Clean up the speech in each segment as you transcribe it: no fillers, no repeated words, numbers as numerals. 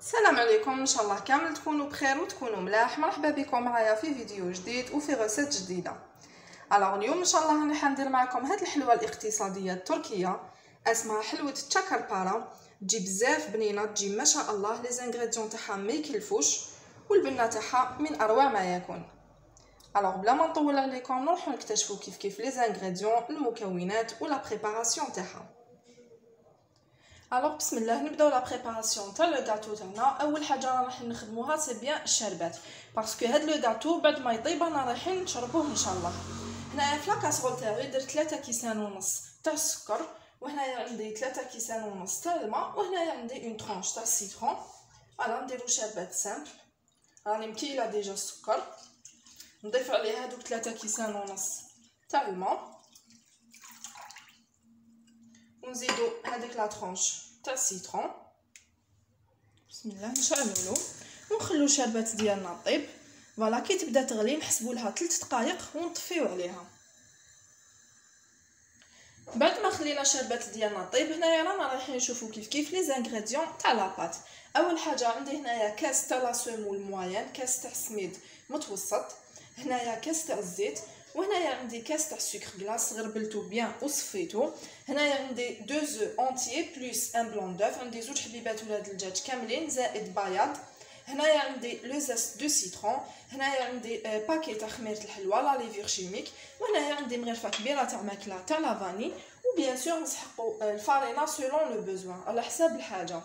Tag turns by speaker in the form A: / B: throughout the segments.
A: السلام عليكم، ان شاء الله كامل تكونوا بخير وتكونوا ملاح. مرحبا بكم معايا في فيديو جديد وفي غرسات جديده. اليوم ان شاء الله راني حندير معكم هاد الحلوه الاقتصاديه التركيه اسمها حلوه التشاكربارا. تجي بزاف بنينه، تجي ما شاء الله. لي زانغريديون تاعها ما يكلفوش والبنه تاعها من اروع ما يكون. بلا ما نطول عليكم نروحوا نكتشفوا كيف لي زانغريديون، المكونات ولا بريباراسيون تاعها. بسم الله نبداو لا بريباراسيون تاع لو غاتو تاعنا. اول حاجه راح نخدموها سي بيان الشربات، باسكو هاد لو غاتو بعد ما يطيب انا رايحين نشربوه ان شاء الله. هنايا في لاكاسرول تاعي درت 3 كيسان ونص تاع السكر، وهنايا عندي 3 كيسان ونص تاع الماء، وهنايا عندي اون طرونش تاع السيترون. نديرو شربات سامبل. راني مكيله ديجا السكر، نضيف عليه هادوك 3 كيسان ونص تاع الماء، ونزيدو هذيك لا طرونش تاع السيترون. بسم الله نشعلولو ونخلو الشربات ديالنا طيب. فوالا كي تبدا تغلي نحسبوا لها 3 دقائق ونطفيو عليها. بعد ما خلينا الشربات ديالنا طيب، هنايا رانا رايحين نشوفوا كيف لي زانغريديون تاع لاباط. اول حاجه عندي هنايا كاس تاع لا سيمول موين، كاس تاع السميد متوسط، هنايا كاس تاع الزيت، وهنايا عندي كاس تاع السكر غلاس غربلتو بيان وصفيتو. هنايا عندي 2 زو اونتيي بلس ان بلون دوف، عندي زوج حبيبات ولاد الدجاج كاملين زائد بياض. هنايا عندي لو زيست دو سيترون، هنايا عندي باكي تاع خميره الحلوى لا ليفير شيميك، وهنايا عندي مغرفه كبيره تاع ماكله تاع لافاني. وبيان سور نسحقوا الفارينه سولون لو بوزوان على حساب الحاجه.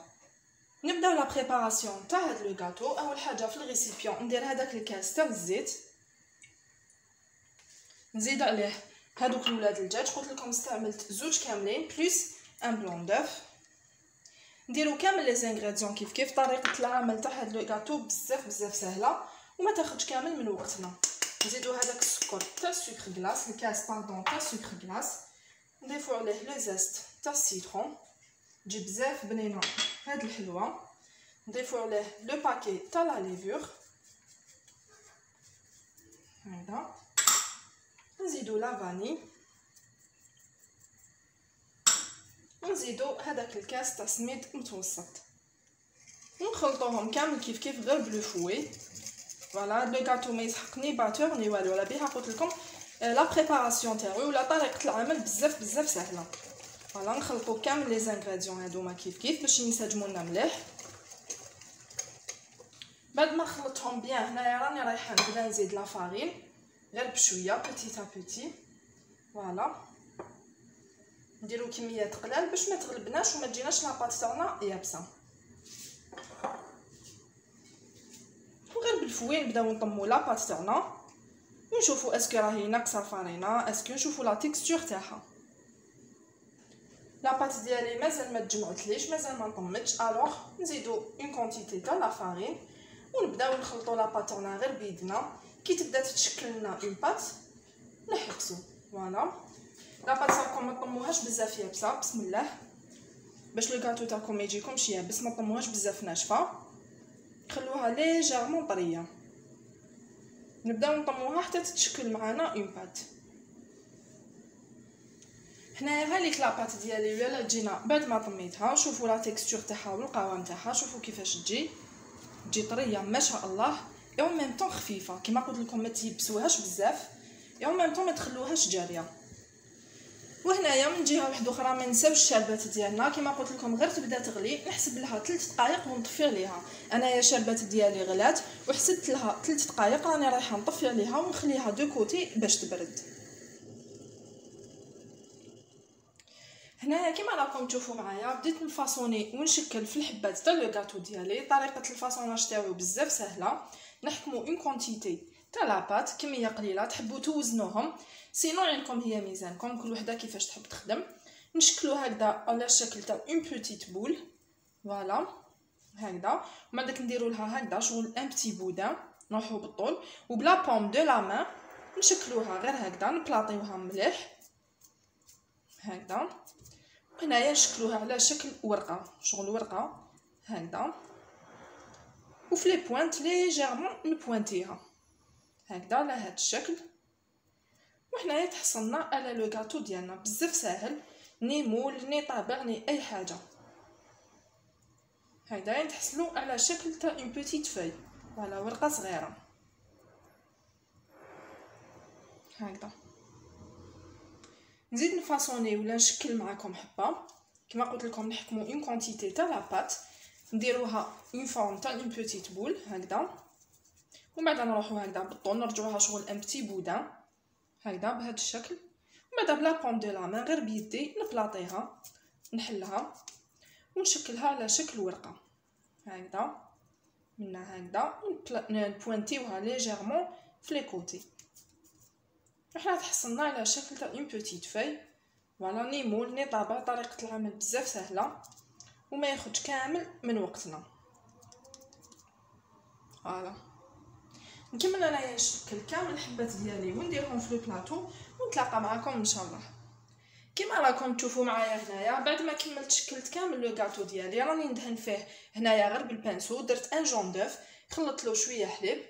A: نبداو لا بريباراسيون تاع هاد لو غاتو. اول حاجه في الريسيبيون ندير هذاك الكاس تاع الزيت، نزيد عليه هادوك ولاد الدجاج، قلت لكم استعملت زوج كاملين بلس ان بلون دوف. نديرو كامل لي زانغريديون كيف طريقه العمل تاع هاد لو غاتو بزاف سهله وما تاخذش كامل من وقتنا. نزيدو هذاك السكر تاع السكر غلاس، الكاس تاع السكر غلاس، نضيفو عليه لو زيست تاع السيترون، تجي بزاف بنينه هاد الحلوه. نضيفو عليه لو باكي تاع لا ليفور هذا، نزيدو لا فاني، ونزيدو هذاك الكاس تاع سميد متوسط، ونخلطوهم كامل كيف غير بلو فوي. فوالا لو غاتو ما يسحق ني باتور ني والو، على بها قلت لكم لا بريباراسيون تاعو ولا طريقه العمل بزاف سهله. فوالا نخلطو كامل لي زانغريديون هادوما كيف باش ينسجموا لنا مليح. بعد ما خلطتهم بيان، هنايا راني رايحه نبدا نزيد لا فارين غير بشويه بوتيتا بوتي. فوالا نديرو كميات قلال باش ما تغلبناش وما تجيناش لاباط تاعنا يابسه. وغير بالفوي نبداو نطمو لاباط تاعنا ونشوفوا اسكو راهي ناقصه فارينه، اسكو نشوفوا لا تيكستور تاعها. لاباط ديالي مازال ما تجمعتليش، مازال ما نطمتش، الوغ نزيدو اون كونتيتي تاع لا فارين ونبداو نخلطوا لاباط تاعنا غير بيدنا. كي تبدا تتشكل لنا اون بات نحبسو. فوالا لاباط تاعكم ما طموهاش بزاف يابسه، بسم الله، باش لو غاتو تاعكم ما يجيكمش يابس، ما طموهاش بزاف ناشفه، خلوها ليجيرمون طريه. نبداو نطموها حتى تتشكل معنا اون بات. هنايا هاليك لاباط ديالي ولا تجينا بعد ما طميتها، شوفوا لا تيكستور تاعها والقوام تاعها، شوفوا كيفاش تجي طريه ما شاء الله، اي ميم طون خفيفه كيما قلت لكم، ما تيبسوهاش بزاف، اي ميم طون ما تخلوهاش جاريه. وهنايا من جهه واحده اخرى ما نساوش الشربات ديالنا، كيما قلت لكم غير تبدا تغلي نحسب لها 3 دقائق ونطفي عليها. انايا الشربات ديالي غلات وحسبت لها 3 دقائق، راني رايحه نطفي عليها ونخليها دو كوتي باش تبرد. هنايا كيما راكم تشوفوا معايا بديت نفاصوني ونشكل في الحبات تاع لو غاتو ديالي. طريقه الفاصوناج تاعو بزاف سهله، نحكموا اون كونتيتي تاع لاباط كميه قليله، تحبوا توزنوهم سينو عندكم هي ميزانكم كل وحده كيفاش تحب تخدم. نشكلو هكذا على الشكل تاع اون بوتيت بول. فوالا هكذا، ومن بعد نديروا لها هكذا شغل ان بتي بودان، نروحوا بالطول وبلا بوم دو لا مان نشكلوها غير هكذا، نبلاطيوها مليح هكذا. هنايا نشكلوها على شكل ورقه، شغل ورقه هكذا، وفي لي بوينت ليجيرمون نبوينتيها هكذا على هذا الشكل. وحنايا تحصلنا على لو غاتو ديالنا بزاف ساهل، ني مول ني طابع ني اي حاجه. هكذا تحصلوا على شكل تاع اون بوتيت فاي، فوالا ورقه صغيره هكذا. نزيد نفاصوني ولا نشكل معكم حبه. كما قلت لكم نحكموا اون كونتيتي تاع لا بات، نديروها اون فورم تاع اون بوتيت بول هكذا، ومن بعد نروحوا هكذا بالطول نرجعوها شغل ان بتي بودان هكذا بهذا الشكل. ومن بعد بلا بوم دو لا مان غير بيدي نبلاطيها نحلها ونشكلها على شكل ورقه هكذا منا هكذا، نبوانتيوها ليجيرمون في لي كوتي. احنا تحصلنا على شكل تاع اون بوتيت فاي، فوالا ني مول ني طابع. طريقه العمل بزاف سهله وما ياخذش كامل من وقتنا. فوالا نكمل انايا نشكل كامل الحبات ديالي ونديرهم في لو بلاطو ونتلاقى معكم ان شاء الله. كما راكم تشوفوا معايا هنايا بعد ما كملت شكلت كامل لو غاتو ديالي، راني ندهن فيه هنايا غير بالبانسو. درت ان جون دوف خلطت له شويه حليب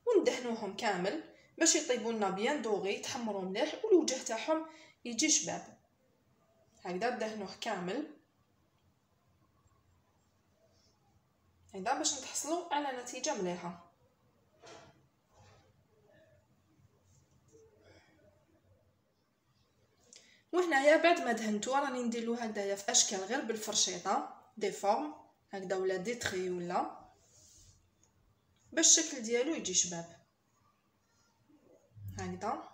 A: وندهنوهم كامل باش يطيبوا لنا بيان دوغي، يتحمروا مليح والوجه تاعهم يجي شباب هكذا. دهنوه كامل هكذا باش نتحصلوا على نتيجه مليحه. وهنايا بعد ما دهنتو راني نديرلو هكذايا في اشكال غير بالفرشيطه دي فورم هكذا ولا دي تري ولا باش الشكل ديالو يجي شباب هكذا.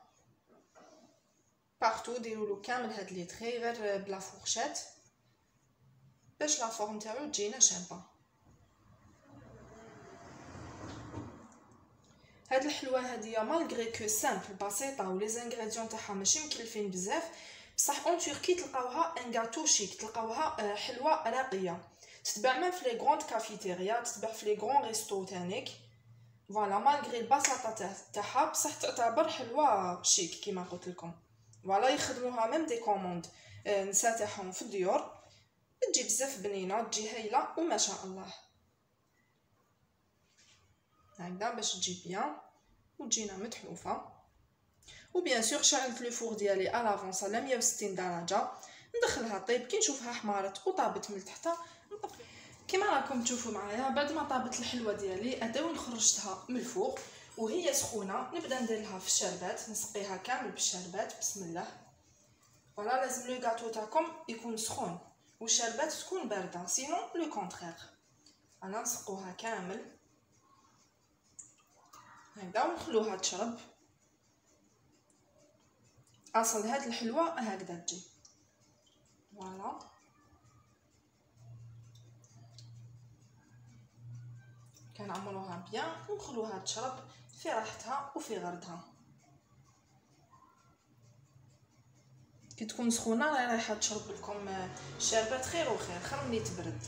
A: بارتو ديرولو كامل هاد لي تري غير بلا فورشيت باش لا فورم تاعو تجينا شابه. هاد الحلوه هاديه مالغري كو سامبل بسيطه ولي زانغريديون تاعها ماشي مكلفين بزاف، بصح اون تركي تلقاوها ان غاتو شيك، تلقاوها حلوه راقيه. تتباع من في لي غروند كافيتيريا، تتباع في لي غرون ريستو تانيك. فوالا مالغري البساطه تاعها بصح تعتبر حلوه شيك كيما قلت لكم. فوالا يخدموها ميم دي كوموند نسا تاعهم في الديور، تجي بزاف بنينه تجي هايله وما شاء الله هكذا باش تجي بيان وتجينا متحوفه. وبيان سور شعلت لو فور ديالي على لافونس على 160 درجه، ندخلها طيب. كي نشوفها حمارت وطابت من تحت نطفي. كما راكم تشوفوا معايا بعد ما طابت الحلوه ديالي اداو وين خرجتها من الفوق وهي سخونه، نبدا ندير لها في الشربات، نسقيها كامل بالشربات بسم الله. فوالا لازم لو غاتو تاعكم يكون سخون والشربات تكون بارده، سينو لو كونترير. انا نسقوها كامل هكذا ونخلوها تشرب. اصل هاد الحلوه هكذا تجي فوالا. كنعمروها بيان ونخلوها تشرب في راحتها وفي غردها. كي تكون سخونه رايحه تشرب لكم الشربات خير وخير، خير ملي تبرد.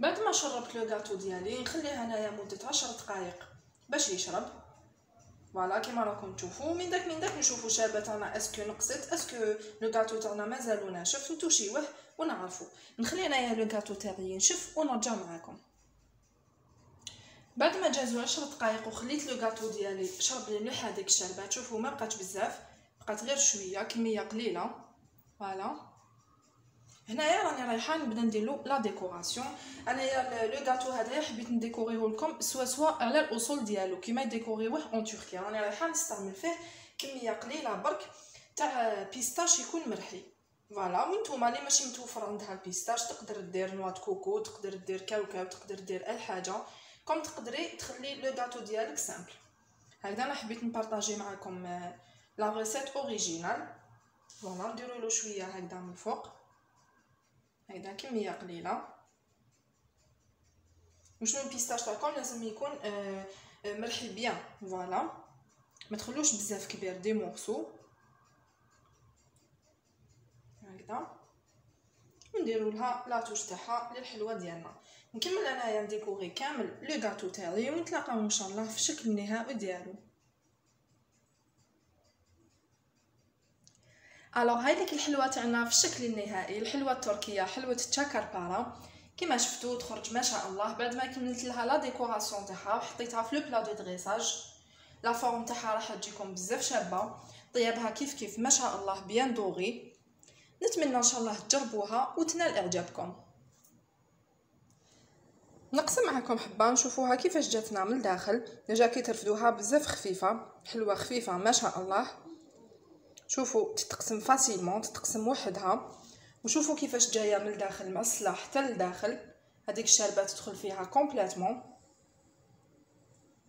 A: بعد ما شربت لو غاتو ديالي نخليه هنايا مده 10 دقائق باش يشرب. فوالا كيما راكم تشوفوا من داك نشوفوا الشربه تاعنا اسكو نقصت، اسكو لو غاتو تاعنا مازالو ناشف، نتوشيوه ونعرفوا. نخلي انايا لو غاتو تاعي ينشف ونرجع معكم. بعد ما جازو 10 دقائق وخليت لو غاتو ديالي شرب لي مليح هذيك الشربه، تشوفوا ما بقاتش بزاف، بقات غير شويه كميه قليله. فوالا هنايا راني رايحه نبدا نديرلو لا ديكوراسيون. انايا لو غاتو هذايا حبيت نديكوريه لكم سوا على الاصول ديالو كيما يديكوريوه اون تركيا. راني رايحه نستعمل فيه كميه قليله برك تاع بيستاش يكون مرحي. فوالا وانتوما اللي ماشي متوفر عندها البيستاش تقدر دير نوات كوكو، تقدر دير كاوكاو، تقدر دير اي حاجه كوم تقدري تخلي لو غاتو ديالك سامبل هكذا. انا حبيت نبارطاجي معكم لا ريسيت اوريجينال. فوالا نديرو له شويه هكذا من الفوق هكذا كميه قليله. وشنو البيستاش تاعكم لازم يكون مرحي بيان. فوالا ما تخلوش بزاف كبير، دي مورسو هكذا. ونديرو لها لاطوش تاعها للحلوه ديالنا. نكمل انايا نديكوري كامل لو غاتو تاعي ونتلاقاو ان شاء الله في الشكل النهائي ديالو. الوغ هذيك الحلوه تاعنا في الشكل النهائي، الحلوه التركيه، حلوه تشاكربارا كما شفتوا تخرج ما شاء الله. بعد ما كملت لها لا ديكوراسيون تاعها وحطيتها في لو بلا دو دريساج، لا فورم تاعها راح تجيكم بزاف شابه، طيابها كيف ما شاء الله بيان دوغي. نتمنى ان شاء الله تجربوها وتنال اعجابكم. نقسم معكم حبه نشوفوها كيفاش جاتنا من الداخل. ديجا كي ترفدوها بزاف خفيفه، حلوه خفيفه ما شاء الله. شوفوا تتقسم فاسيلمون، تتقسم وحدها. وشوفوا كيفاش جايه من الداخل معسله حتى للداخل. هذيك الشربه تدخل فيها كومبليتمون،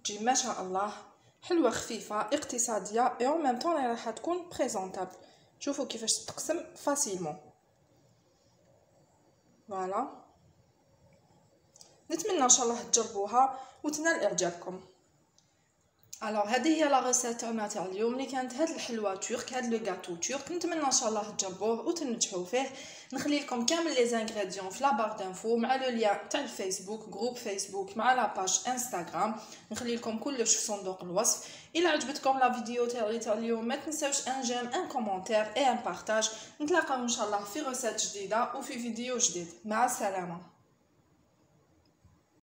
A: تجي ما شاء الله حلوه خفيفه اقتصاديه اي اون ميم طون راح تكون بريزونطابل. شوفوا كيفاش تتقسم فاسيلمون. فوالا، نتمنى ان شاء الله تجربوها وتنال اعجابكم. الوغ هذه هي لا ريسيت تاعنا تاع اليوم اللي كانت هاد الحلوه تورك، هاد لو غاتو تورك. نتمنى ان شاء الله تجربوه وتنجحوا فيه. نخلي لكم كامل لي زانغريديون في لا بار دانفو مع لو ليان تاع الفيسبوك، جروب فيسبوك مع لا باج انستغرام. نخلي لكم كلش في صندوق الوصف. الى عجبتكم لا فيديو تاع اليوم ما تنساوش ان جيم، ان كومونتير اي ان بارطاج. نتلاقاو ان شاء الله في ريسيت جديده وفي فيديو جديد. مع السلامه.